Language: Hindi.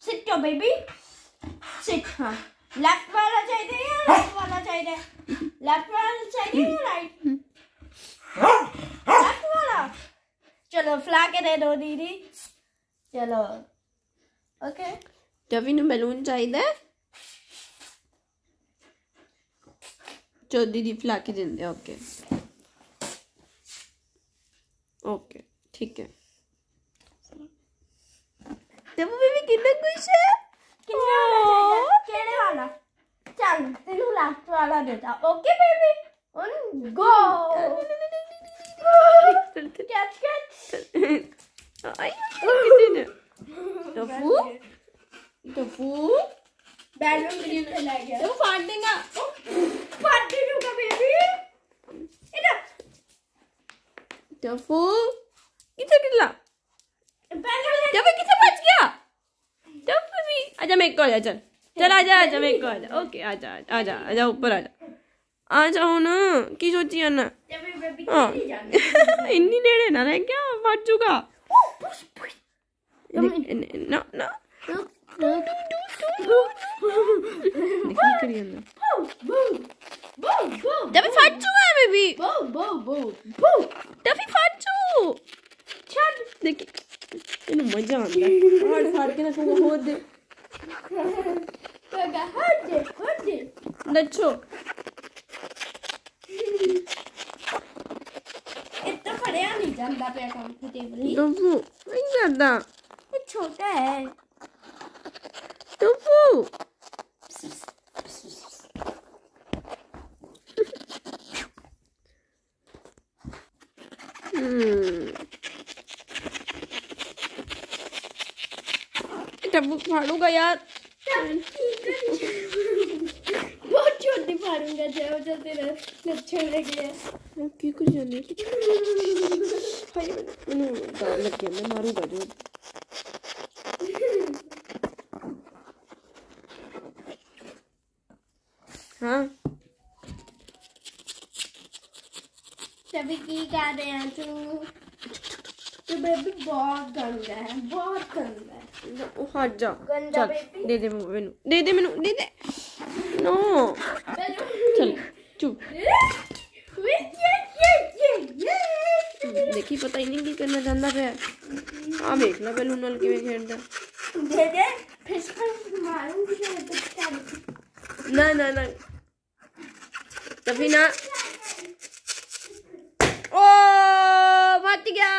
Seat your baby sit. हाँ लेफ्ट वाला चाहिए या राइट वाला चाहिए? लेफ्ट वाला चाहिए या राइट? लेफ्ट वाला। चलो फुला के दे दो दीदी। चलो ओके। टफी नु बैलून चाहिए? चलो दीदी फुला के देंगे। ओके ओके ठीक है। टफू बेबी कितना खुश है। केड़े वाला? चल तेनू लास्ट वाला देता। Okay baby on go. Catch catch. आई कितने टफू टफू बैलून ग्रीन पे लग गया। टफू फाड़ देगा। फाड़ दूंगा बेबी। इधर टफू कितना गिला बैलून टफू कितना बच गया। टफू भी आजा मेरे को आजा। चल चल आजा मेरे को आजा। ओके आजा आजा आजा ऊपर आजा। आ जाओ ना की सोची है ना। हाँ इन्नी नेड़े ना रह क्या फट चुका। ना ना टफी फट चुका है बेबी। टफी फट चु देखी इन्हें मजा आता है। फाड़ के ना हो दे दच्छो इतना फड़िया नहीं जाता पे कंफर्टेबली। टफू नहीं जाता ये छोटा है। टफू टफू फाड़ूंगा यार। बहुत छोटी फाड़ूंगा जब तेरा लक्षण लग गया। की कुछ जाने हाय मैंने डर लग गया। मैं मारूंगा जो। हाँ सभी की कर रहे हैं तू बेबी बहुत गंदा है बहुत गंदा है। ओ हट जा। गंदा चल बेबी। दे दे मैनू दे दे नो चल चुप। देखी पता ही नहीं की करना चाहता पे। आ देख ला बैलून वाल के खेलता। दे दे फिर मारूंगी। ना ना ना तभी ना। ओ फट गया।